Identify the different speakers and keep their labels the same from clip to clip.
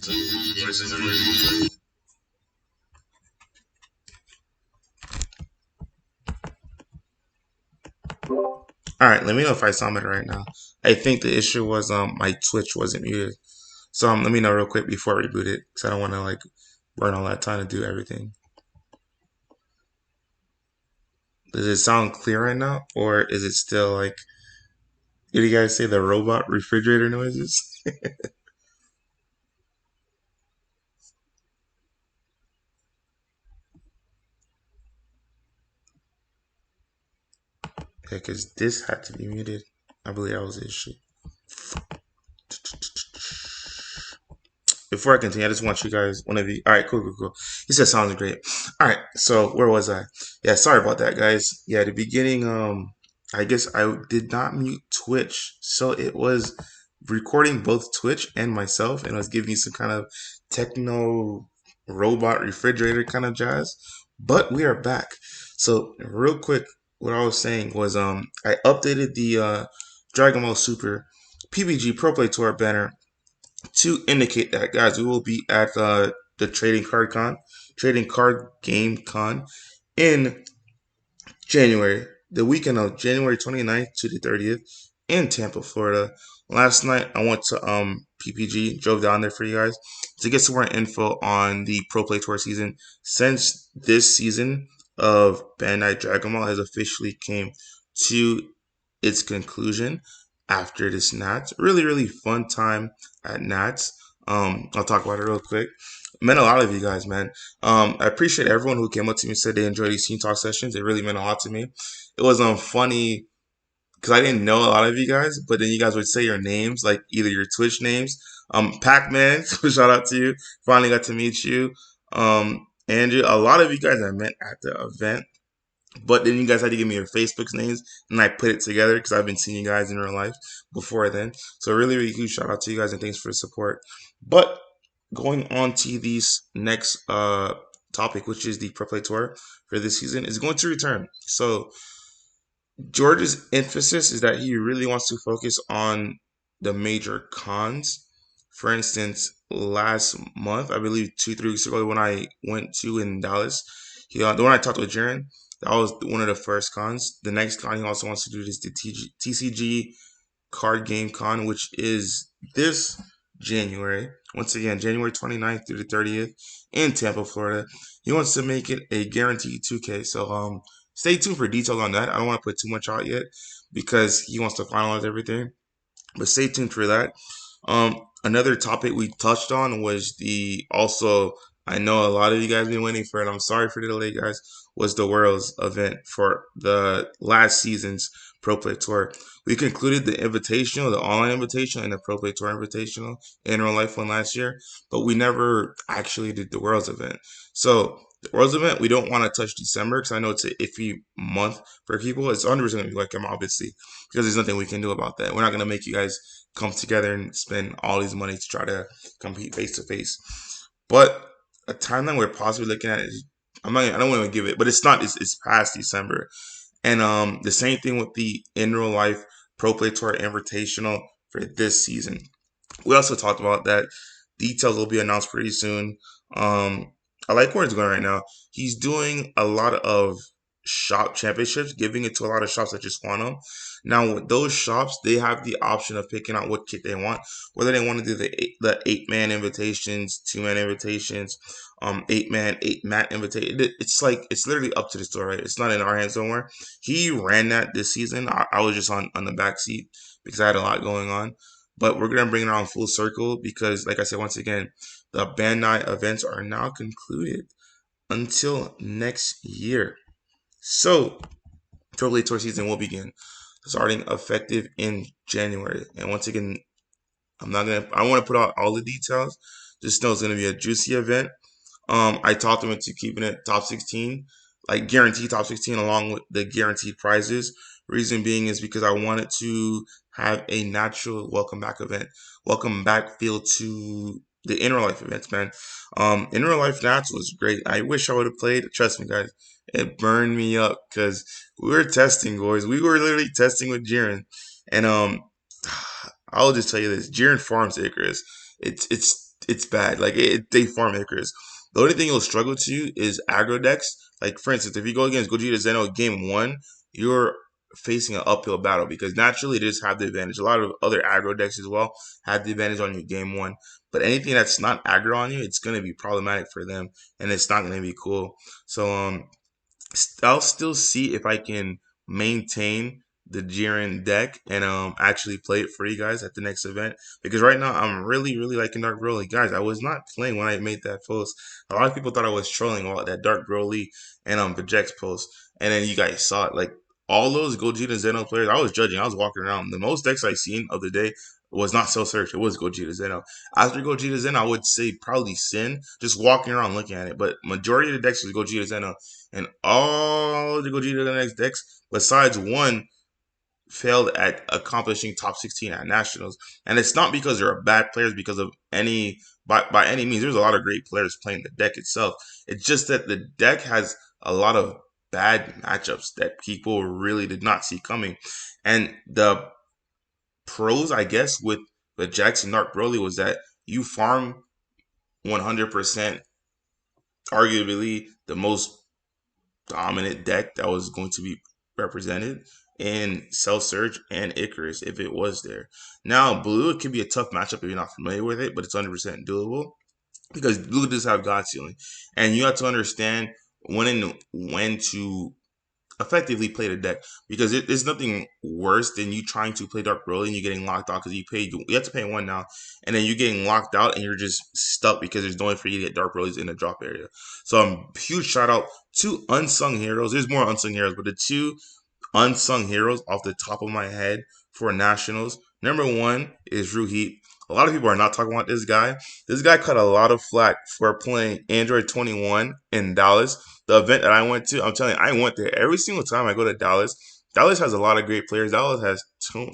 Speaker 1: All right, let me know if I sound better right now. I think the issue was my Twitch wasn't muted. So let me know real quick before I reboot it, because I don't want to like burn all that time to do everything. Does it sound clear right now, or is it still like? Did you guys say the robot refrigerator noises? Yeah, because this had to be muted. I believe that was the issue. Before I continue, I just want you guys, one of you. All right, cool. He said sounds great. All right, so where was I? Yeah, sorry about that, guys. Yeah, the beginning. I guess I did not mute Twitch, so it was recording both Twitch and myself, and it was giving you some kind of techno robot refrigerator kind of jazz. But we are back. So real quick, what I was saying was, I updated the Dragon Ball Super PBG Pro Play Tour banner to indicate that, guys, we will be at the Trading Card Game Con in January, the weekend of January 29th to the 30th in Tampa, Florida. Last night I went to PPG, drove down there for you guys to get some more info on the Pro Play Tour season, since this season of Bandai Dragon Ball has officially came to its conclusion after this Nats. Really fun time at Nats. I'll talk about it real quick. Meant a lot of you guys, man. I appreciate everyone who came up to me and said they enjoyed these team talk sessions. It really meant a lot to me. It was funny because I didn't know a lot of you guys, but then you guys would say your names, like either your Twitch names. Pac-Man, so shout out to you. Finally got to meet you. Andrew, a lot of you guys I met at the event. But then you guys had to give me your Facebook's names, and I put it together because I've been seeing you guys in real life before then. So really huge shout out to you guys and thanks for the support. But going on to this next topic, which is the Pro Play Tour for this season, is going to return. So George's emphasis is that he really wants to focus on the major cons. For instance, last month, I believe 2, 3 weeks ago, when I went to in Dallas, the one I talked with Jiren, that was one of the first cons. The next con he also wants to do is the TCG Card Game Con, which is this January. Once again, January 29th through the 30th in Tampa, Florida. He wants to make it a guaranteed 2K. So stay tuned for details on that. I don't want to put too much out yet because he wants to finalize everything. But stay tuned for that. Another topic we touched on was the also, I know a lot of you guys been waiting for it. I'm sorry for the delay, guys. Was the Worlds event for the last season's Pro Play Tour. We concluded the invitational, the online invitational, and the Pro Play Tour invitational in real life one last year, but we never actually did the Worlds event. So the Worlds event, we don't want to touch December because I know it's an iffy month for people. It's 100% going to be like them, obviously, because there's nothing we can do about that. We're not going to make you guys come together and spend all these money to try to compete face to face. But a timeline we're possibly looking at is, I don't want to give it, but it's not. It's past December, and the same thing with the in real life Pro Play Tour Invitational for this season. We also talked about that. Details will be announced pretty soon. I like where it's going right now. He's doing a lot of shop championships, giving it to a lot of shops that just want them. Now, with those shops, they have the option of picking out what kit they want, whether they want to do the 8-man invitations, 2-man invitations, 8-man, 8-mat invitation. It's literally up to the store, right? It's not in our hands somewhere. He ran that this season. I was just on the back seat because I had a lot going on. But we're gonna bring it around full circle because, like I said, once again, the Bandai events are now concluded until next year. So, Triple A Tour season will begin, starting effective in January. And once again, I don't want to put out all the details. Just know it's gonna be a juicy event. I talked them into keeping it top 16, like guaranteed top 16, along with the guaranteed prizes. Reason being is because I wanted to have a natural welcome back event, welcome back feel to the in real life events, man. In real life Nats was great. I wish I would have played. Trust me, guys, it burned me up because we were testing, boys. We were literally testing with Jiren, and I'll just tell you this: Jiren farms Icarus. It's it's bad. Like they farm Icarus. The only thing you'll struggle to is aggro decks. Like for instance, if you go against Gogeta Zeno game 1, you're facing an uphill battle because naturally they just have the advantage. A lot of other aggro decks as well have the advantage on you game 1. But anything that's not aggro on you, it's gonna be problematic for them, and it's not gonna be cool. So I'll still see if I can maintain the Jiren deck and actually play it for you guys at the next event, because right now I'm really liking Dark Broly. Guys, I was not playing when I made that post. A lot of people thought I was trolling all that Dark Broly and Vegeks post, and then you guys saw it. Like all those Gogeta Zeno players, I was judging. I was walking around. The most decks I seen of the day was not Cell Search. It was Gogeta Zeno. After Gogeta Zeno, I would say probably Sin, just walking around looking at it. But majority of the decks was Gogeta Zeno, and all the Gogeta next decks, besides one, failed at accomplishing top 16 at nationals. And it's not because they're bad players, because of any by any means. There's a lot of great players playing the deck itself. It's just that the deck has a lot of bad matchups that people really did not see coming. And the pros, I guess, with the Jackson Dark Broly was that you farm 100%, arguably the most dominant deck that was going to be represented in Cell Surge and Icarus if it was there. Now, Blue, it can be a tough matchup if you're not familiar with it, but it's 100% doable because Blue does have God Ceiling. And you have to understand when to effectively play the deck, because there's nothing worse than you trying to play Dark Broly and you getting locked out because you have to pay 1 now, and then you're getting locked out and you're just stuck because there's no way for you to get Dark Broly's in the drop area. So huge shout out to Unsung Heroes. There's more Unsung Heroes, but the two unsung heroes off the top of my head for nationals. Number 1 is Ruhit. A lot of people are not talking about this guy. This guy cut a lot of flack for playing Android 21 in Dallas. The event that I went to, I'm telling you, I went there every single time I go to Dallas. Dallas has a lot of great players. Dallas has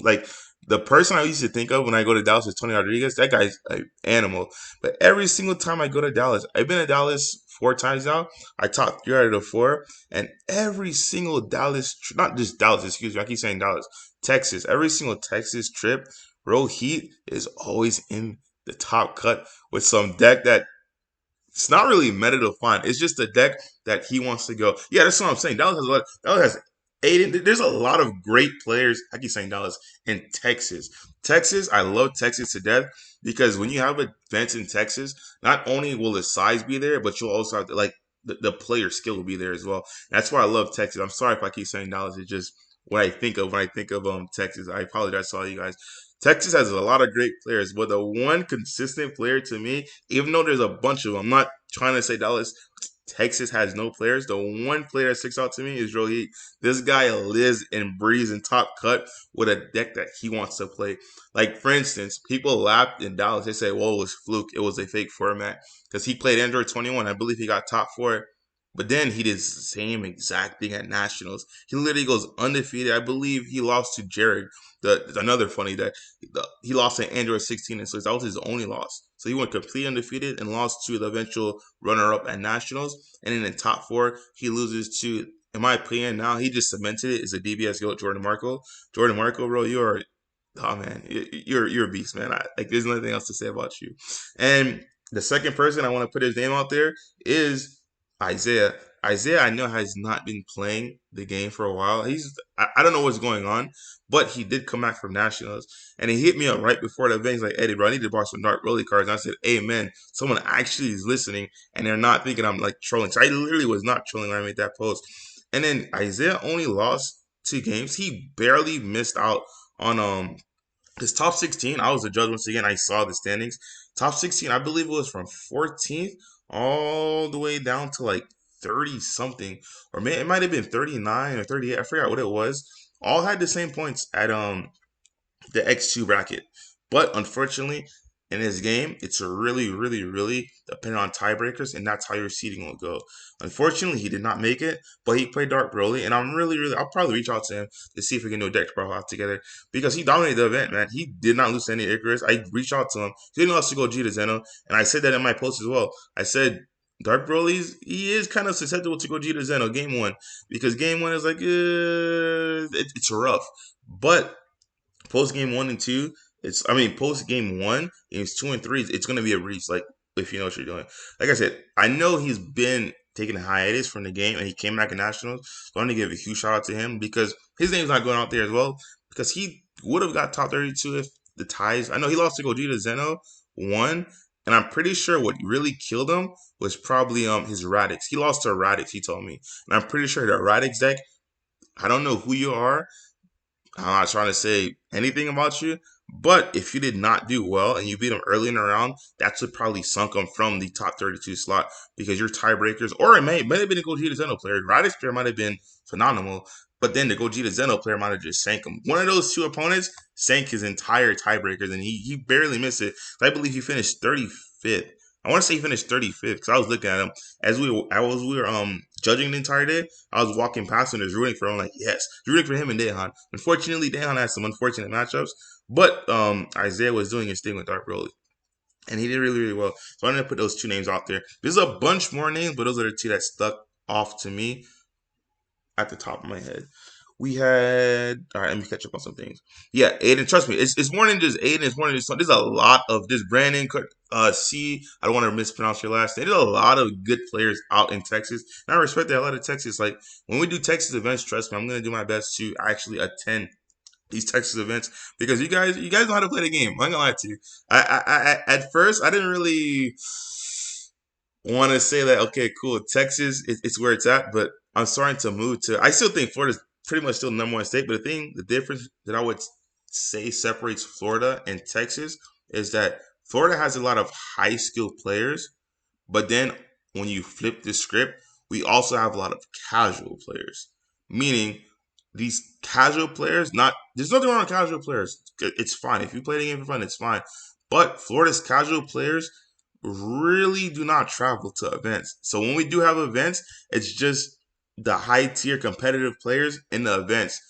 Speaker 1: like the person I used to think of when I go to Dallas is Tony Rodriguez. That guy's an animal. But every single time I go to Dallas, I've been to Dallas 4 times now. I top 3 out of the 4, and every single Dallas, not just Dallas, excuse me, I keep saying Dallas, Texas. Every single Texas trip, Rohit is always in the top cut with some deck that it's not really meta to find. It's just a deck that he wants to go. Yeah, that's what I'm saying. Dallas has a lot. Dallas has Aiden. There's a lot of great players. I keep saying Dallas in Texas. Texas, I love Texas to death because when you have events in Texas, not only will the size be there, but you'll also have to, like the player skill will be there as well. That's why I love Texas. I'm sorry if I keep saying Dallas. It's just what I think of when I think of Texas. I apologize to all you guys. Texas has a lot of great players, but the one consistent player to me, even though there's a bunch of them, I'm not trying to say Dallas, Texas has no players. The one player that sticks out to me is Rohit. This guy lives and breathes in top cut with a deck that he wants to play. Like, for instance, people laughed in Dallas. They say, well, it was fluke. It was a fake format because he played Android 21. I believe he got top 4. But then he did the same exact thing at Nationals. He literally goes undefeated. I believe he lost to Jared. Another funny deck. He lost to Android 16, and so that was his only loss. So he went completely undefeated and lost to the eventual runner-up at Nationals. And then in top 4, he loses to, in my opinion, now he just cemented it, is a DBS GOAT, Jordan Marco. Jordan Marco, bro, you are, oh man, you're a beast, man. Like there's nothing else to say about you. And the second person I want to put his name out there is Isaiah. Isaiah, I know, has not been playing the game for a while. I don't know what's going on, but he did come back from Nationals, and he hit me up right before the event. He's like, Eddie, bro, I need to borrow some Dark Broly cards. And I said, Amen. Someone actually is listening, and they're not thinking I'm like trolling. So I literally was not trolling when I made that post. And then Isaiah only lost 2 games. He barely missed out on his top 16. I was a judge once again. I saw the standings. Top 16, I believe it was from 14th all the way down to like 30 something, or it might have been 39 or 38. I forgot what it was. All had the same points at the X2 bracket. But unfortunately, in this game, it's really dependent on tiebreakers, and that's how your seeding will go. Unfortunately, he did not make it, but he played Dark Broly, and I'll probably reach out to him to see if we can do a deck profile together because he dominated the event, man. He did not lose to any Icarus. I reached out to him. He didn't lose to Gogeta Zeno, and I said that in my post as well. I said Dark Broly's, he is kind of susceptible to Gogeta Zeno game 1 because game 1 is like it's rough, but post game 1 and 2, It's I mean post game one, games two and three, it's gonna be a breeze. Like if you know what you're doing. Like I said, I know he's been taking a hiatus from the game and he came back in nationals. So I want to give a huge shout out to him because his name's not going out there as well because he would have got top 32 if the ties. I know he lost to Gogeta Zeno one, and I'm pretty sure what really killed him was probably his Radix. He lost to Radix. He told me, and I'm pretty sure that Radix deck. I don't know who you are, I'm not trying to say anything about you, but if you did not do well and you beat him early in the round, that should probably sunk him from the top 32 slot because your tiebreakers, or it may have been a Gogeta Zeno player. Radix player might have been phenomenal, but then the Gogeta Zeno player might have just sank him. One of those two opponents sank his entire tiebreakers, and he barely missed it. I believe he finished 35th. I want to say he finished 35th because I was looking at him as we were judging the entire day. I was walking past him and just rooting for him, like, yes, rooting for him and Dehan. Unfortunately, Dehan had some unfortunate matchups, but Isaiah was doing his thing with Dark Broly. And he did really, really well. So I'm going to put those two names out there. There's a bunch more names, but those are the two that stuck off to me at the top of my head. We had all right. Let me catch up on some things. Yeah, Aiden. Trust me, it's more than just Aiden. It's more than just there's a lot of this Brandon. C. I don't want to mispronounce your last name. There's a lot of good players out in Texas, and I respect that a lot of Texas. Like when we do Texas events, trust me, I'm gonna do my best to actually attend these Texas events because you guys know how to play the game. I'm not gonna lie to you. At first I didn't really want to say that okay, cool, Texas, it's where it's at, but I'm starting to move to. I still think Florida's pretty much still the number one state, but the difference that I would say separates Florida and Texas is that Florida has a lot of high skilled players, but then when you flip the script, we also have a lot of casual players, meaning these casual players. Not there's nothing wrong with casual players. It's fine if you play the game for fun, it's fine. But Florida's casual players really do not travel to events. So when we do have events, it's just the high tier competitive players in the events,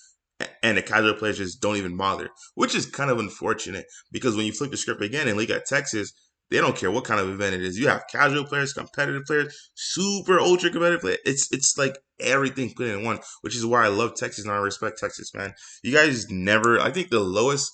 Speaker 1: and the casual players just don't even bother, which is kind of unfortunate because when you flip the script again and look at Texas, they don't care what kind of event it is. You have casual players, competitive players, super ultra competitive players. It's like everything put in one, which is why I love Texas and I respect Texas, man. You guys never. I think the lowest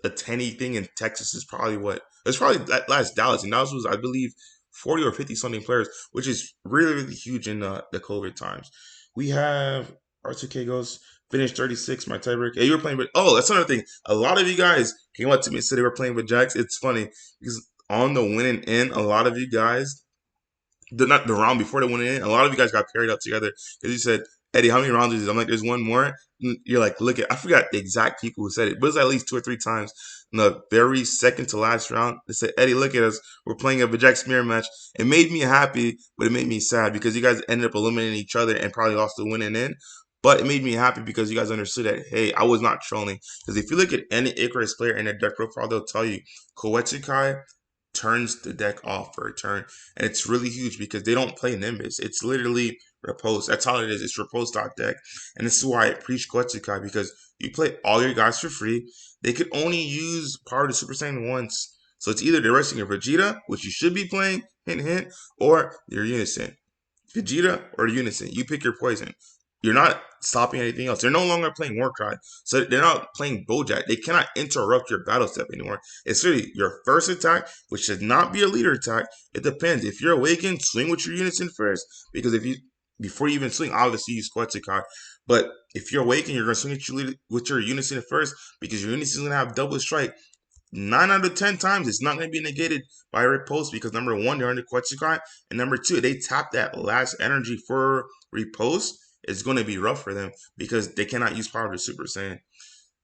Speaker 1: attendee thing in Texas is probably what it's probably that last Dallas, and Dallas was I believe 40 or 50 something players, which is really really huge in the COVID times. We have R2K goes finished 36. My tiebreak. Hey, you were playing, but oh, that's another thing. A lot of you guys came up to me and said they were playing with Jax. It's funny because on the winning end, a lot of you guys not the round before the went in, a lot of you guys got paired up together because you said, Eddie, how many rounds is this? I'm like, there's one more. And you're like, look at, I forgot the exact people who said it, but it was at least two or three times in the very second to last round. They said, Eddie, look at us. We're playing a Vajak smear match. It made me happy, but it made me sad because you guys ended up eliminating each other and probably lost the winning in. But it made me happy because you guys understood that, hey, I was not trolling. Because if you look at any Icarus player in their deck profile, they'll tell you Koetsukai turns the deck off for a turn. And it's really huge because they don't play Nimbus. It's literally Repose. That's all it is. It's Repose.deck. And this is why I preach Koetsukai because you play all your guys for free. They could only use Power to Super Saiyan once. So it's either the resting of Vegeta, which you should be playing, hint hint, or your Unison. Vegeta or Unison. You pick your poison. You're not stopping anything else. They're no longer playing Warcry. So they're not playing Bojack. They cannot interrupt your battle step anymore. It's really your first attack, which should not be a leader attack. It depends. If you're awakened, swing with your Unison first. Because if you before you even swing, obviously use Quetzalcoatl. But if you're awakened, you're gonna swing with your Unison first because your Unison is gonna have double strike. 9 out of 10 times, it's not going to be negated by a repulse because number one, they're under Quetzalcoatl, and number two, they tap that last energy for repulse. It's going to be rough for them because they cannot use power to Super Saiyan.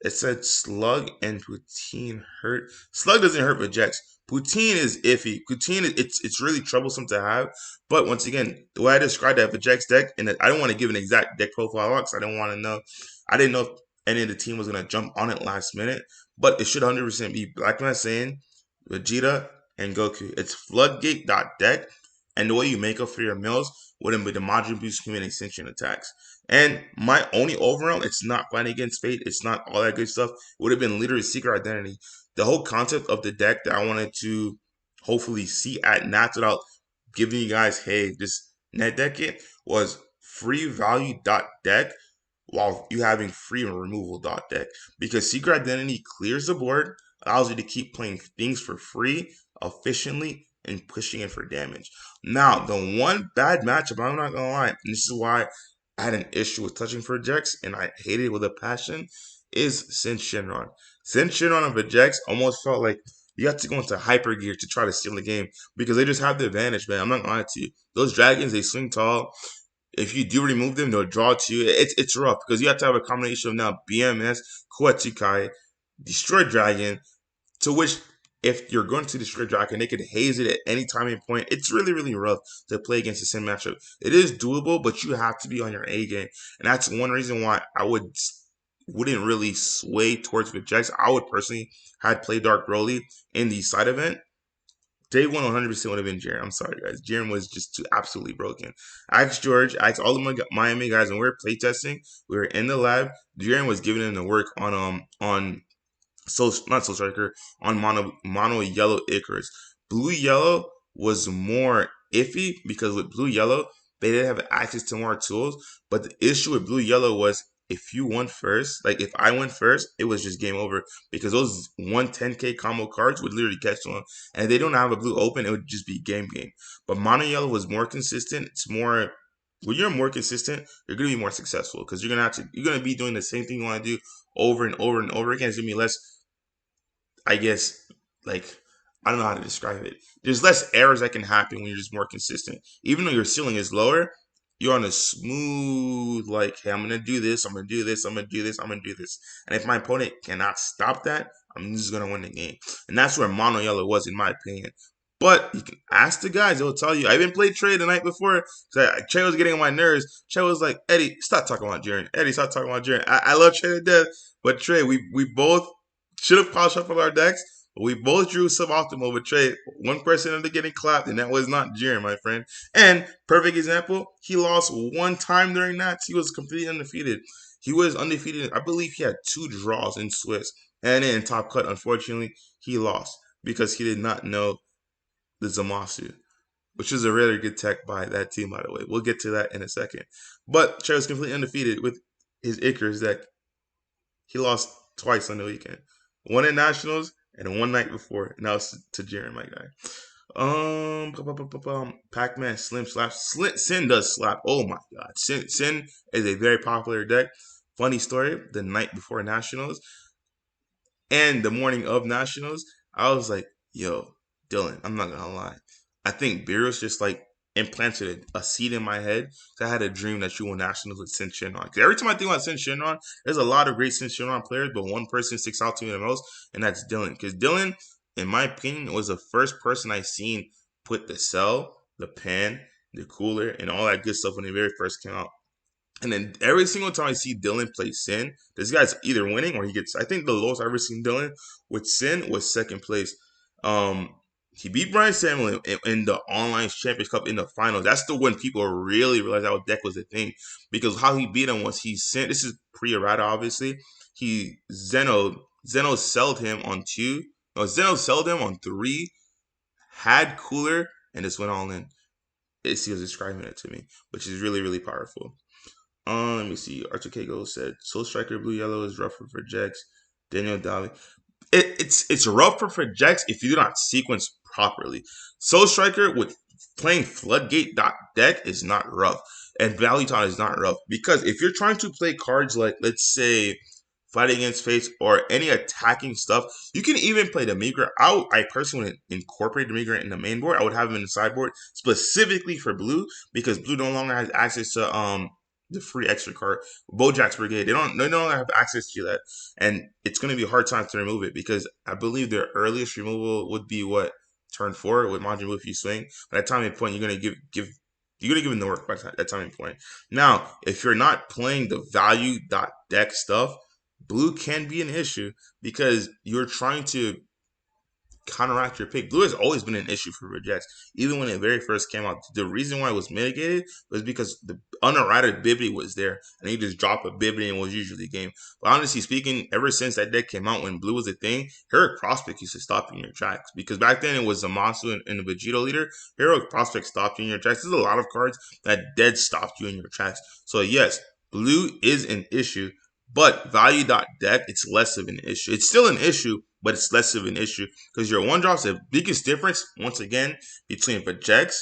Speaker 1: It said Slug and Poutine hurt. Slug doesn't hurt with Jax. Poutine is iffy. Poutine, it's really troublesome to have. But once again, the way I described that Jax deck, and I don't want to give an exact deck profile because I don't want to know. I didn't know if any of the team was going to jump on it last minute. But it should 100% be Black Man saying Vegeta and Goku. It's floodgate.deck. And the way you make up for your mills wouldn't be the Majin Buu human extension attacks. And my only overall, it's not fighting against fate. It's not all that good stuff. It would have been literally secret identity. The whole concept of the deck that I wanted to hopefully see at Nats without giving you guys, hey, just net deck it was free value dot deck while you having free removal dot deck, because Secret Identity clears the board, allows you to keep playing things for free efficiently and pushing in for damage. Now, the one bad matchup, I'm not gonna lie, and this is why I had an issue with touching for Jax and I hated it with a passion, is Sin Shinron. Sin Shinron and Vejex almost felt like you have to go into hyper gear to try to steal the game because they just have the advantage, man. I'm not gonna lie to you. Those dragons, they swing tall. If you do remove them, they'll draw to you. It's rough because you have to have a combination of now BMS, Koetsukai, Destroy Dragon, to which if you're going to destroy Draken, they could haze it at any time and point. It's really, really rough to play against the Sin matchup. It is doable, but you have to be on your A game. And that's one reason why I wouldn't really sway towards Vijay. I would personally had played Dark Broly in the side event. Day one 100% would have been Jiren. I'm sorry, guys. Jiren was just too absolutely broken. I asked George, I asked all of my Miami guys, when we were playtesting, we were in the lab. Jiren was giving him the work on so not Soul Striker on mono yellow Icarus. Blue yellow was more iffy because with blue yellow they didn't have access to more tools. But the issue with blue yellow was if you won first, like if I went first, it was just game over because those 110k combo cards would literally catch them. And if they don't have a blue open, it would just be game. But mono yellow was more consistent. It's more when you're more consistent, you're gonna be more successful because you're gonna be doing the same thing you want to do over and over and over again. It's gonna be less, I guess, like, I don't know how to describe it. There's less errors that can happen when you're just more consistent. Even though your ceiling is lower, you're on a smooth, like, hey, I'm gonna do this, I'm gonna do this, I'm gonna do this, I'm gonna do this. And if my opponent cannot stop that, I'm just gonna win the game. And that's where mono yellow was, in my opinion. But you can ask the guys; they'll tell you. I even played Trey the night before. Trey was getting on my nerves. Trey was like, "Eddie, stop talking about Jiren. Eddie, stop talking about Jiren. I love Trey to death, but Trey, we both should have cross shuffled our decks. But we both drew suboptimal with Trey. One person ended up getting clapped, and that was not Jiren, my friend. And perfect example, he lost one time during that. He was completely undefeated. He was undefeated. I believe he had two draws in Swiss, and in Top Cut, unfortunately, he lost because he did not know the Zamasu, which is a really good tech by that team, by the way. We'll get to that in a second. But Trey was completely undefeated with his Icarus deck. He lost twice on the weekend. One in Nationals and one night before. And that was to Jiren, my guy. Pac-Man Slim Slap. Sin does slap. Oh my god. Sin is a very popular deck. Funny story, the night before Nationals and the morning of Nationals, I was like, yo, Dylan, I'm not gonna lie. I think Beerus just like implanted a seed in my head. So I had a dream that you won Nationals with Sin Shinron. Because every time I think about Sin Shinron, there's a lot of great Sin Shinron players, but one person sticks out to me the most, and that's Dylan. Because Dylan, in my opinion, was the first person I seen put the cell, the pen, the cooler, and all that good stuff when they very first came out. And then every single time I see Dylan play Sin, this guy's either winning or he gets. I think the lowest I've ever seen Dylan with Sin was second place. Um, he beat Brian Samuel in the online Champions Cup in the finals. That's the when people really realized how deck was a thing because how he beat him was he sent. This is pre-errata, obviously. He Zeno sold him on two. No, Zeno sold him on three. Had cooler and just went all in. He was describing it to me, which is really really powerful. Let me see. Archer Kago said Soul Striker Blue Yellow is rougher for Jax. Daniel Daly. It's rougher for Jax if you do not sequence properly. Soul Striker with playing Floodgate deck is not rough. And Value Town is not rough. Because if you're trying to play cards like, let's say, Fight Against Face or any attacking stuff, you can even play the Migra. I personally would incorporate the Migra in the main board. I would have him in the sideboard specifically for blue because blue no longer has access to the free extra card. Bojack's Brigade. They no longer have access to that. And it's gonna be a hard time to remove it because I believe their earliest removal would be what? Turn 4 with Majin Buu if you swing. But at time and point, you're gonna give him the work by that time and point. Now, if you're not playing the value deck stuff, blue can be an issue because you're trying to counteract your pick. Blue has always been an issue for Rejects, even when it very first came out. The reason why it was mitigated was because the unerrated Bibbidi was there, and he just dropped a Bibbidi and was usually game. But honestly speaking, ever since that deck came out, when blue was a thing, Heroic Prospect used to stop you in your tracks because back then it was Zamasu and the Vegito leader. Heroic Prospect stopped you in your tracks. There's a lot of cards that dead stopped you in your tracks. So yes, Blue is an issue, but value.deck, it's less of an issue. It's still an issue, but it's less of an issue because your one drops, the biggest difference, once again, between Vegeks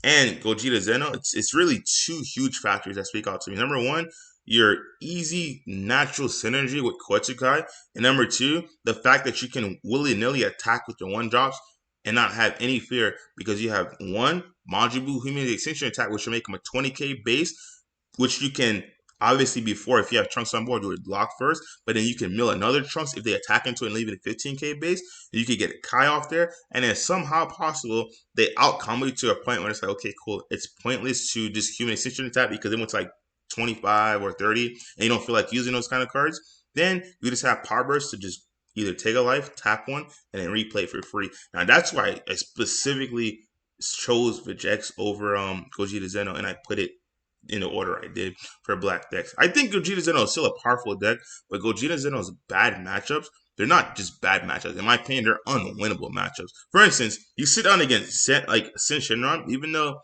Speaker 1: and Gogeta Zeno, it's really two huge factors that speak out to me. Number one, your easy natural synergy with Koetsukai. And number two, the fact that you can willy-nilly attack with your one drops and not have any fear because you have one Majibu Human Extinction attack, which will make him a 20k base, which you can obviously before if you have Trunks on board, do it block first, but then you can mill another Trunks if they attack into it and leave it at 15k base. You could get a Kai off there, and then somehow possible they out combo you to a point where it's like, okay, cool, it's pointless to just human extinction attack because it went to like 25 or 30 and you don't feel like using those kind of cards. Then you just have power burst to just either take a life, tap one, and then replay for free. Now that's why I specifically chose Vegeks over Gogeta Zeno, and I put it in the order I did for black decks. I think Gogeta Zeno is still a powerful deck, but Gogeta Zeno's bad matchups, they're not just bad matchups. In my opinion, they're unwinnable matchups. For instance, you sit down against Sin Shinron, even though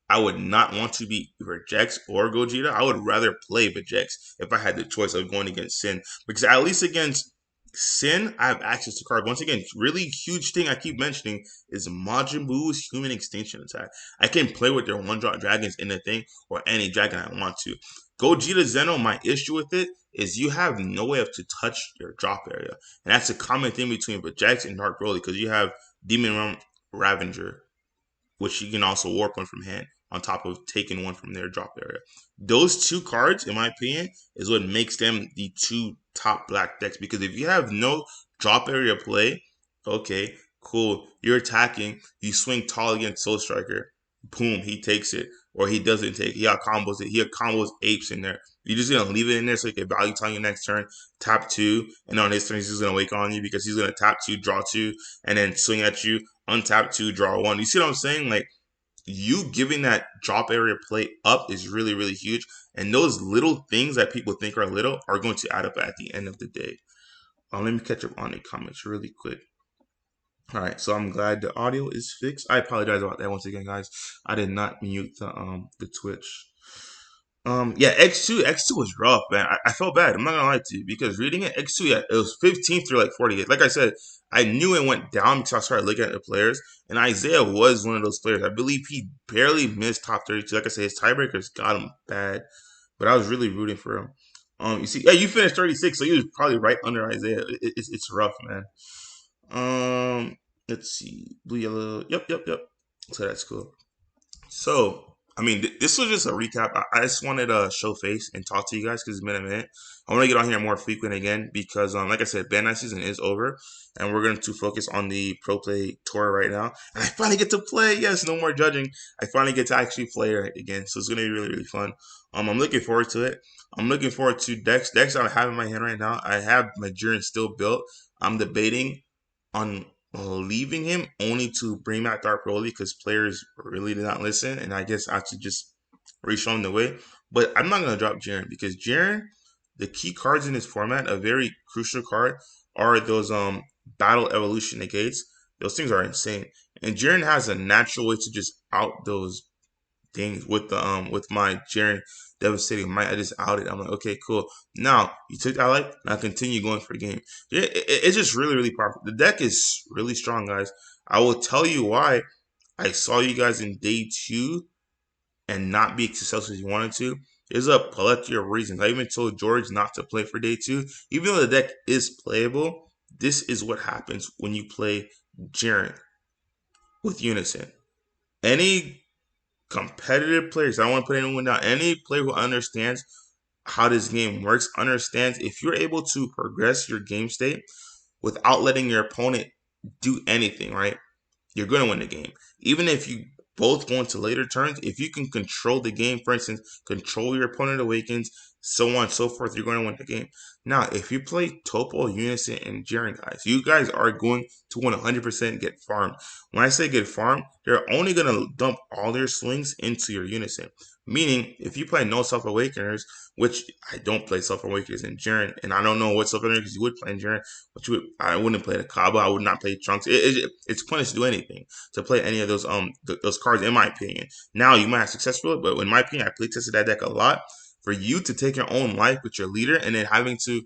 Speaker 1: I would not want to be Vegeks or Gogeta, I would rather play Vegeks if I had the choice of going against Sin. Because at least against Sin, I have access to cards. Once again, really huge thing I keep mentioning is Majin Buu's Human Extinction attack. I can play with their one-drop dragons in the thing or any dragon I want to. Gogeta Zeno, my issue with it is you have no way to touch your drop area. And that's a common thing between Vegeks and Dark Broly because you have Demon Realm Ravager, which you can also warp one from hand on top of taking one from their drop area. Those two cards, in my opinion, is what makes them the two top black decks. Because if you have no drop area play, okay, cool. You're attacking, you swing tall against Soul Striker, boom, he takes it. Or he doesn't take it. He combos it. He combos apes in there. You're just gonna leave it in there so you can value time your next turn, tap two, and on his turn he's just gonna wake on you because he's gonna tap two, draw two, and then swing at you, untap two, draw one. You see what I'm saying? Like you giving that drop area play up is really, really huge. And those little things that people think are little are going to add up at the end of the day. Let me catch up on the comments really quick. All right, so I'm glad the audio is fixed. I apologize about that once again, guys. I did not mute the Twitch. Yeah, X2 was rough, man. I felt bad. I'm not gonna lie to you because reading it, X2, yeah, it was 15th through like 48. Like I said, I knew it went down because I started looking at the players, and Isaiah was one of those players. I believe he barely missed top 32. Like I said, his tiebreakers got him bad, but I was really rooting for him. You see, yeah, you finished 36, so you was probably right under Isaiah. It's rough, man. Let's see, blue, yellow. Yep. So that's cool. So, I mean, this was just a recap. I just wanted to show face and talk to you guys because it's been a minute. I want to get on here more frequent again because, like I said, Bandai season is over, and we're going to focus on the Pro Play Tour right now. And I finally get to play. Yes, no more judging. I finally get to actually play it again, so it's going to be really, really fun. I'm looking forward to it. I'm looking forward to decks I have in my hand right now. I have my Jiren still built. I'm debating on leaving him only to bring back Dark Broly because players really did not listen, and I guess I should just re-show him the way. But I'm not gonna drop Jiren because Jiren, the key cards in this format, a very crucial card, are those battle evolution negates. Those things are insane, and Jiren has a natural way to just out those things with my Jiren devastating might. I just outed. I'm like, okay, cool. Now you took that life. Now continue going for the game. Yeah, it's just really, really powerful. The deck is really strong, guys. I will tell you why I saw you guys in day two and not be successful as you wanted to. There's a plethora of reasons. I even told George not to play for day two, even though the deck is playable. This is what happens when you play Jiren with Unison. Any competitive players, I don't want to put anyone down. Any player who understands how this game works understands if you're able to progress your game state without letting your opponent do anything, right? You're going to win the game. Even if you both go into later turns, if you can control the game, for instance, control your opponent awakens, so on and so forth, you're going to win the game. Now, if you play Topo, Unison, and Jiren, guys, you guys are going to 100% get farmed. When I say get farmed, they're only going to dump all their swings into your Unison. Meaning, if you play no Self-Awakeners, which I don't play Self-Awakeners in Jiren, and I don't know what Self-Awakeners you would play in Jiren, but I wouldn't play the Kaba, I would not play Trunks. It's pointless to do anything, to play any of those cards, in my opinion. Now, you might have success with it, but in my opinion, I play tested that deck a lot. for you to take your own life with your leader and then having to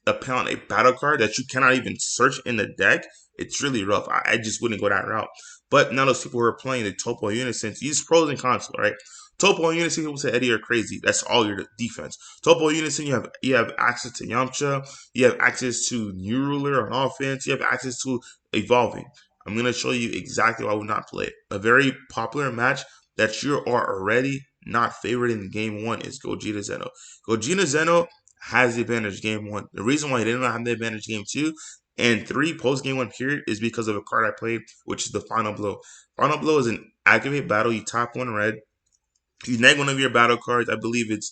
Speaker 1: upon a battle card that you cannot even search in the deck, it's really rough. I just wouldn't go that route. But now those people who are playing the Topo Unison, use pros and cons, right? Topo Unison, people say Eddie, you're crazy. That's all your defense. Topo Unison, you have access to Yamcha, you have access to New Ruler on offense, you have access to Evolving. I'm gonna show you exactly why I would not play it. A very popular match that you are already not favored in game one is Gogeta Zeno. Gogeta Zeno has the advantage game one. The reason why he didn't have the advantage game two and three post game one period is because of a card I played, which is the Final Blow. Final Blow is an activate battle. You tap one red, you neg one of your battle cards. I believe it's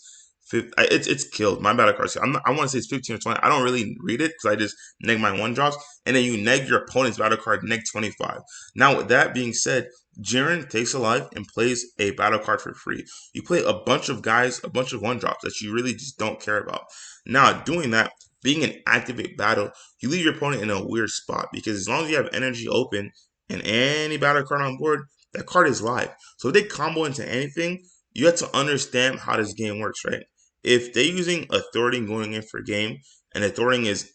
Speaker 1: killed. My battle cards. I want to say it's 15 or 20. I don't really read it because I just neg my one drops, and then you neg your opponent's battle card neg 25. Now with that being said, Jiren takes a life and plays a battle card for free. You play a bunch of guys, a bunch of one drops that you really just don't care about. Now doing that, being an activate battle, you leave your opponent in a weird spot because as long as you have energy open and any battle card on board, that card is live. So if they combo into anything, you have to understand how this game works, right? If they're using a Thwarting going in for game, and the Thwarting is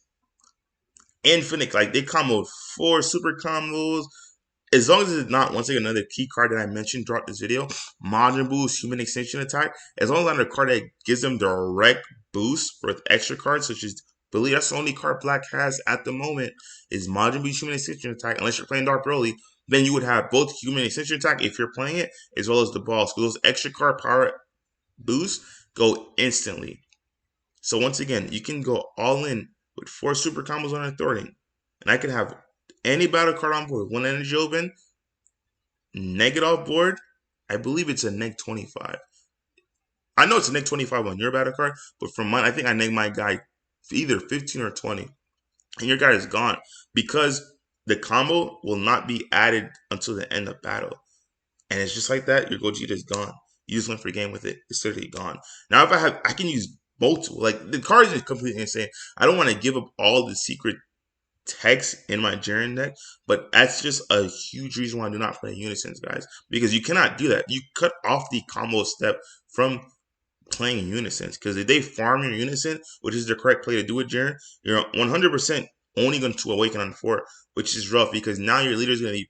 Speaker 1: infinite, like they comboed 4 super combos, as long as it's not, once again, another key card that I mentioned throughout this video, Majin Buu's Human Extinction Attack, as long as it's not a card that gives them direct boost for extra cards, such as, I believe that's the only card Black has at the moment, is Majin Buu's Human Extinction Attack, unless you're playing Dark Broly, then you would have both Human Extinction Attack if you're playing it, as well as the balls, because those extra card power boosts go instantly. So once again, you can go all in with 4 super combos on a Thwarting, and I can have any battle card on board, one energy open, neg it off board. I believe it's a neg 25. I know it's a neg 25 on your battle card, but from mine, I think I neg my guy either 15 or 20. And your guy is gone because the combo will not be added until the end of battle. And it's just like that, your Gogeta is gone. You just went for a game with it. It's literally gone. Now, if I can use multiple. Like, the card is completely insane. I don't want to give up all the secret text in my Jiren deck, but that's just a huge reason why I do not play Unisons, guys. Because you cannot do that. You cut off the combo step from playing Unisons. Because if they farm your Unison, which is the correct play to do with Jiren, you're 100% only going to awaken on 4, which is rough because now your leader is going to be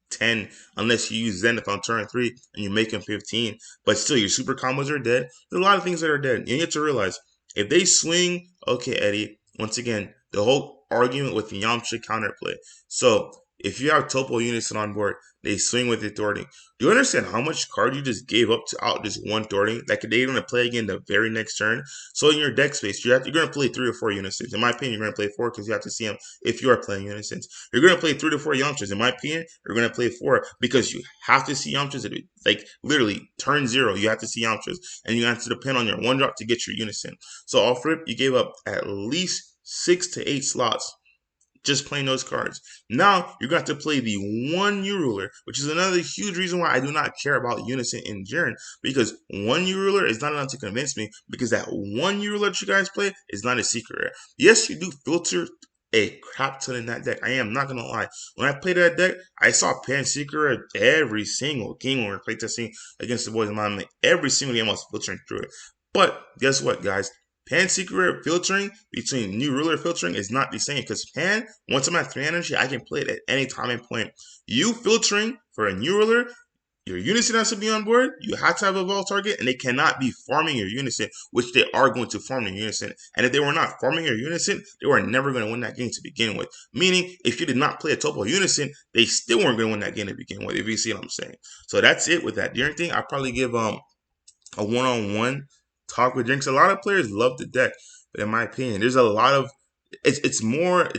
Speaker 1: 10 unless you use Zenith on turn 3 and you make him 15. But still, your super combos are dead. There's a lot of things that are dead. And you have to realize, if they swing, okay, Eddie, once again, the whole argument with the Yamcha counterplay. So, if you have Topo Unison on board, they swing with the Thwarting. Do you understand how much card you just gave up to out just one Thwarting? Like, they're going to play again the very next turn. So, in your deck space, you're going to play 3 or 4 Unisons. In my opinion, you're going to play 4 because you have to see them if you are playing Unisons. You're going to play 3 to 4 Yamchas. In my opinion, you're going to play 4 because you have to see Yamchas. Like, literally, turn 0, you have to see Yamchas. And you have to depend on your 1-drop to get your Unison. So, off rip, you gave up at least 6 to 8 slots just playing those cards. Now you're going to have to play the one U ruler, which is another huge reason why I do not care about Unison in Jiren, because one U ruler is not enough to convince me, because that one U ruler that you guys play is not a secret rare. Yes, you do filter a crap ton in that deck. I am not going to lie. When I played that deck, I saw Pan Secret Rare every single game when we were playtesting against the boys in Miami. Every single game I was filtering through it. But guess what, guys? Pan Secret filtering between New Ruler filtering is not the same because Pan, once I'm at 3 energy, I can play it at any time and point. You filtering for a New Ruler, your Unison has to be on board, you have to have a ball target, and they cannot be farming your Unison, which they are going to farm your Unison. And if they were not farming your Unison, they were never going to win that game to begin with. Meaning, if you did not play a Topo Unison, they still weren't going to win that game to begin with, if you see what I'm saying. So that's it with that Jiren thing. I'll probably give a one-on-one talk with Jinx. A lot of players love the deck, but in my opinion, there's a lot of it's more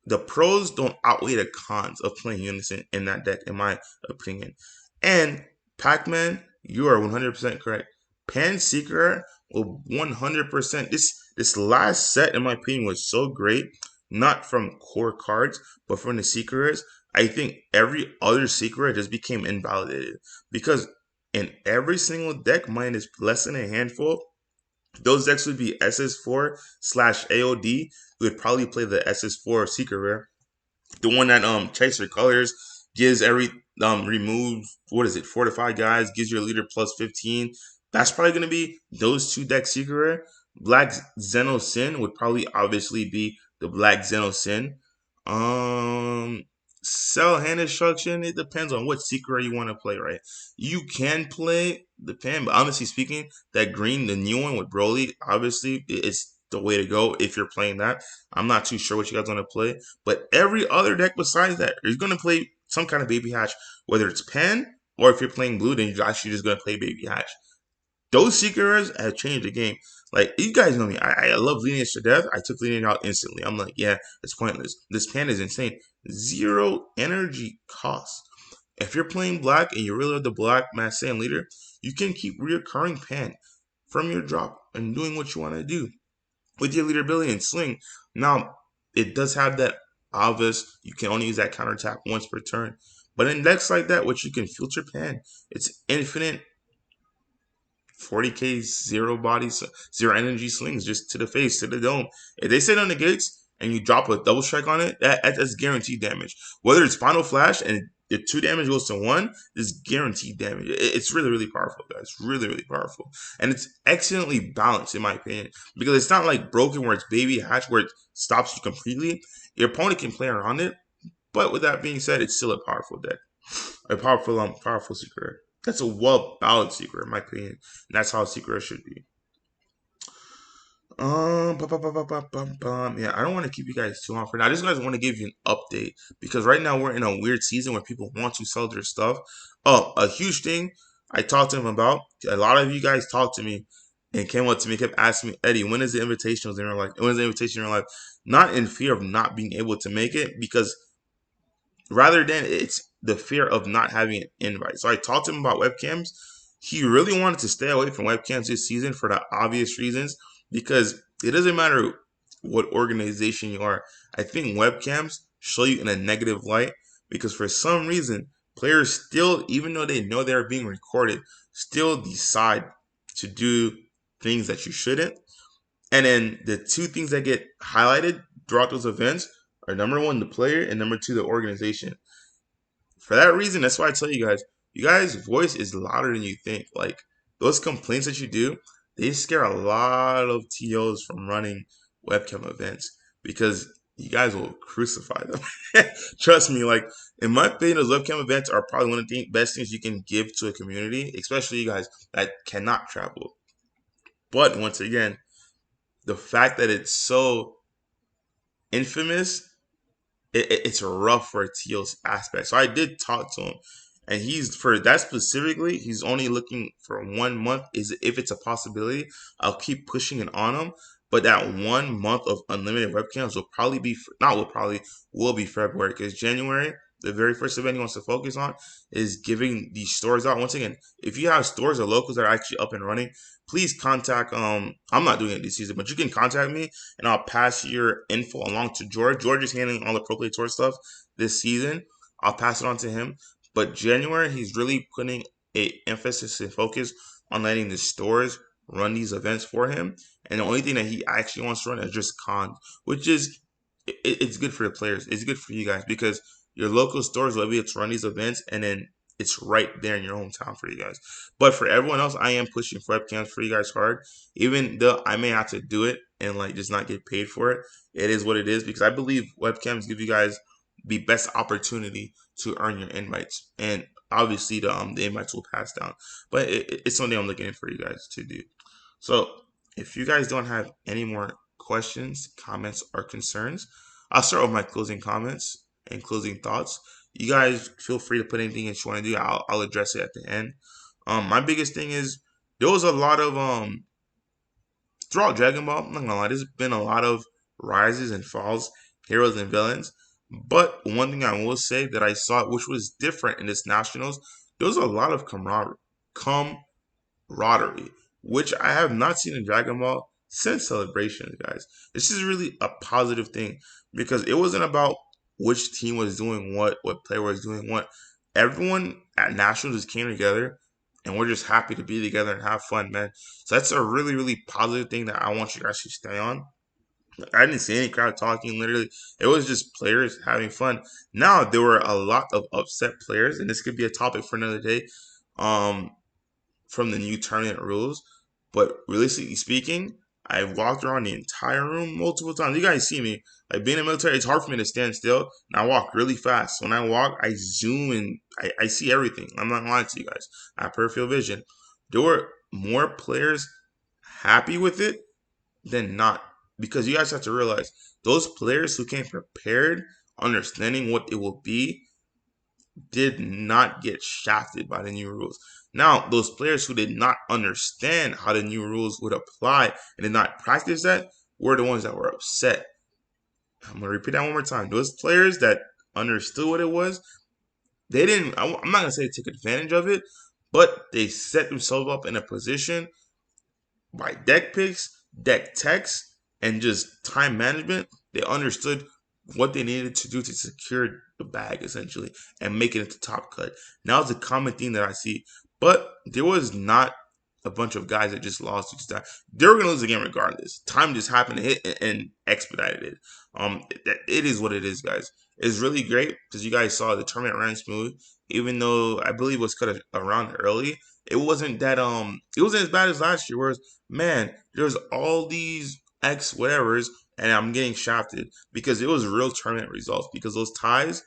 Speaker 1: the pros don't outweigh the cons of playing Unison in that deck, in my opinion. And Pac-Man, you are 100% correct. Pan Seeker will 100%. This last set, in my opinion, was so great. Not from core cards, but from the secrets. I think every other secret just became invalidated because in every single deck, minus less than a handful, those decks would be SS4 slash AOD. We would probably play the SS4 Secret Rare. The one that Chaser Colors gives every remove, what is it, 4 to 5 guys, gives your leader plus 15. That's probably going to be those two decks secret rare. Black Xeno Sin would probably obviously be the Black Xeno Sin. Um, Cell Hand Instruction, it depends on what secret rare you want to play, right? You can play the pan, but honestly speaking, that green, the new one with Broly, obviously, it's the way to go if you're playing that. I'm not too sure what you guys want to play, but every other deck besides that, you're going to play some kind of Baby Hatch, whether it's pan or if you're playing blue, then you're actually just going to play Baby Hatch. Those secret rares have changed the game. Like, you guys know me. I love lineage to death. I took lineage out instantly. I'm like, yeah, it's pointless. This pan is insane. Zero energy cost. If you're playing black and you really love the black Mass Saiyan leader, you can keep reoccurring pan from your drop and doing what you want to do with your leader ability and sling. Now, it does have that obvious, you can only use that counter attack once per turn. But in decks like that, which you can filter pan, it's infinite 40k zero bodies, zero energy slings just to the face, to the dome. If they sit on the gates and you drop a double strike on it, that's guaranteed damage. Whether it's final flash and the 2 damage goes to 1, is guaranteed damage. It's really, really powerful, guys. Really, really powerful. And it's excellently balanced, in my opinion. Because it's not like broken where it's baby hatch, where it stops you completely. Your opponent can play around it. But with that being said, it's still a powerful deck. A powerful secret. That's a well balanced secret, in my opinion. And that's how a secret should be. Yeah, I don't want to keep you guys too long for now. I just guys want to give you an update because right now we're in a weird season where people want to sell their stuff. Oh, a huge thing I talked to him about. A lot of you guys talked to me and came up to me, kept asking me, Eddie, when is the invitationals in real life? When is the invitation in real life? Not in fear of not being able to make it, because rather than it's the fear of not having an invite. So I talked to him about webcams. He really wanted to stay away from webcams this season for the obvious reasons, because it doesn't matter what organization you are. I think webcams show you in a negative light because for some reason players still, even though they know they're being recorded, still decide to do things that you shouldn't. And then the two things that get highlighted throughout those events are number one, the player, and number two, the organization. For that reason, that's why I tell you guys' voice is louder than you think. Like, those complaints that you do, they scare a lot of TOs from running webcam events because you guys will crucify them. Trust me, like, in my opinion, those webcam events are probably one of the best things you can give to a community, especially you guys that cannot travel. But once again, the fact that it's so infamous, it's rough for a Teal's aspect. So I did talk to him, and he's for that specifically. He's only looking for 1 month. Is if it's a possibility, I'll keep pushing it on him. But that 1 month of unlimited webcams will probably be not will probably will be February, because January, the very first event he wants to focus on is giving these stores out. Once again, if you have stores or locals that are actually up and running, please contact. I'm not doing it this season, but you can contact me and I'll pass your info along to George. George is handling all the Pro Play Tour stuff this season. I'll pass it on to him. But January, he's really putting a emphasis and focus on letting the stores run these events for him. And the only thing that he actually wants to run is just cons, which is it's good for the players. It's good for you guys because your local stores will be able to run these events, and then it's right there in your hometown for you guys. But for everyone else, I am pushing for webcams for you guys hard. Even though I may have to do it and like just not get paid for it, it is what it is because I believe webcams give you guys the best opportunity to earn your invites, and obviously the invites will pass down. But it's something I'm looking for you guys to do. So if you guys don't have any more questions, comments, or concerns, I'll start with my closing comments and closing thoughts. You guys feel free to put anything that you want to do. I'll address it at the end. My biggest thing is there was a lot of throughout Dragon Ball. I'm not gonna lie, there's been a lot of rises and falls, heroes and villains. But one thing I will say that I saw, which was different in this nationals, there was a lot of camaraderie, which I have not seen in Dragon Ball since Celebrations, guys. This is really a positive thing because it wasn't about which team was doing what player was doing what. Everyone at Nationals just came together and we're just happy to be together and have fun, man. So that's a really, really positive thing that I want you guys to stay on. I didn't see any crowd talking. Literally, it was just players having fun. Now there were a lot of upset players, and this could be a topic for another day. Um, from the new tournament rules. But realistically speaking, I walked around the entire room multiple times. You guys see me. Like being in the military, it's hard for me to stand still. And I walk really fast. When I walk, I zoom and I see everything. I'm not lying to you guys. I have peripheral vision. There were more players happy with it than not. Because you guys have to realize those players who came prepared, understanding what it will be, did not get shafted by the new rules. Now, those players who did not understand how the new rules would apply and did not practice that were the ones that were upset. I'm gonna repeat that one more time. Those players that understood what it was, they didn't. I'm not gonna say take advantage of it, but they set themselves up in a position by deck picks, deck techs, and just time management. They understood what they needed to do to secure the bag essentially and make it into top cut. Now it's a common theme that I see, but there was not a bunch of guys that just lost because they were gonna lose the game regardless. Time just happened to hit and expedited it. It is what it is, guys. It's really great because you guys saw the tournament ran smooth, even though I believe it was cut around early. It wasn't that it wasn't as bad as last year. Whereas, man, there's all these X whatevers, and I'm getting shafted because it was real tournament results. Because those ties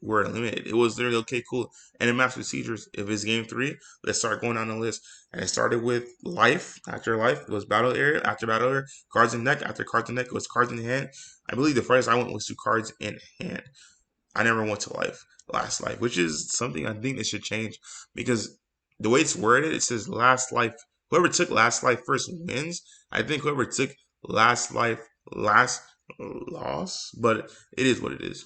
Speaker 1: were eliminated. It was literally okay, cool. And in match procedures, if it's game three, let's start going down the list. And it started with life. After life, it was battle area. After battle area, cards in deck. After cards in deck, it was cards in hand. I believe the first I went was 2 cards in hand. I never went to last life, which is something I think they should change because the way it's worded, it says last life. Whoever took last life first wins. I think whoever took last life last loss, but it is what it is.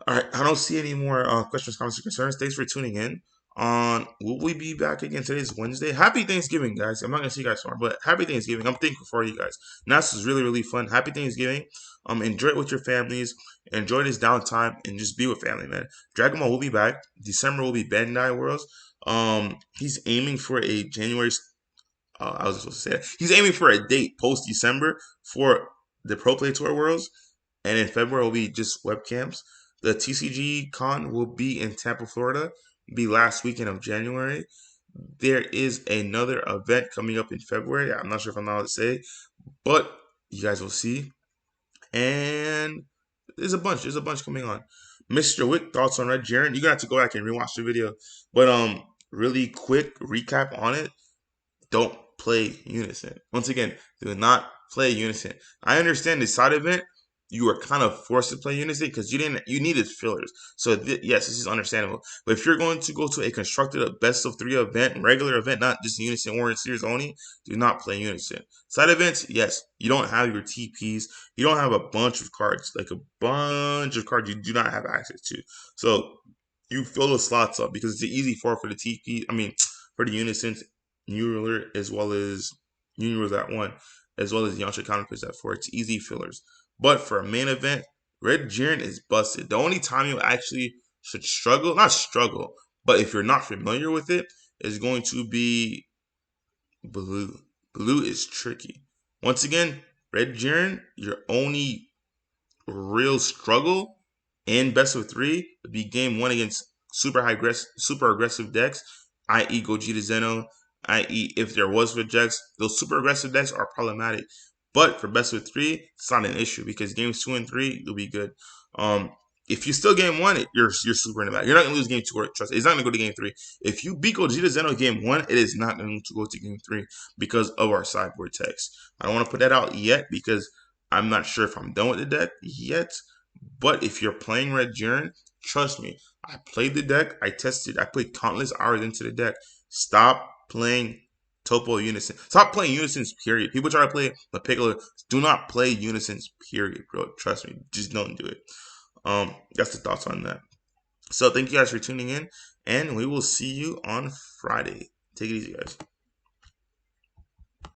Speaker 1: All right, I don't see any more questions, comments, or concerns. Thanks for tuning in. Will we be back again? Today's Wednesday. Happy Thanksgiving, guys. I'm not gonna see you guys tomorrow, but happy Thanksgiving. I'm thankful for you guys. Now this is really, really fun. Happy Thanksgiving. Enjoy it with your families. Enjoy this downtime and just be with family, man. Dragon Ball will be back. December will be Bandai Worlds. He's aiming for a January. I was supposed to say that. He's aiming for a date post December for the Pro Play Tour Worlds, and in February will be just webcams. The TCG Con will be in Tampa, Florida. Be last weekend of January. There is another event coming up in February. I'm not sure if I'm allowed to say, but you guys will see. And there's a bunch. There's a bunch coming on. Mr. Wick, thoughts on Red Jiren? You're gonna have to go back and rewatch the video. But really quick recap on it. Don't play Unison. Once again, do not play Unison. I understand the side event. You were kind of forced to play Unison because you needed fillers. So yes, this is understandable. But if you're going to go to a constructed best of 3 event, regular event, not just Unison Warrior Series only, do not play Unison. Side events, yes, you don't have your TPs. You don't have a bunch of cards, like a bunch of cards you do not have access to. So you fill those slots up because it's an easy for the TP. I mean, for the Unisons, New Ruler as well as New Rulers at 1, as well as Yamcha Counterfeits at 4. It's easy fillers. But for a main event, Red Jiren is busted. The only time you actually should struggle, not struggle, but if you're not familiar with it, is going to be Blue. Blue is tricky. Once again, Red Jiren, your only real struggle in best of 3 would be game 1 against super aggressive decks, i.e. Gogeta Zeno, i.e. if there was rejects. Those super aggressive decks are problematic. But for best of 3, it's not an issue because games 2 and 3 you'll be good. If you still game 1, you're super in the back. You're not gonna lose game 2 or trust. It's not gonna go to game 3. If you beat Gogeta Zeno game 1, it is not going to go to game 3 because of our sideboard text. I don't want to put that out yet because I'm not sure if I'm done with the deck yet. But if you're playing Red Jiren, trust me, I played the deck, I tested, I put countless hours into the deck. Stop playing Topo Unison. Stop playing Unisons, period. People try to play the Piccolo. Do not play Unisons, period, bro. Trust me. Just don't do it. That's the thoughts on that. So thank you guys for tuning in, and we will see you on Friday. Take it easy, guys.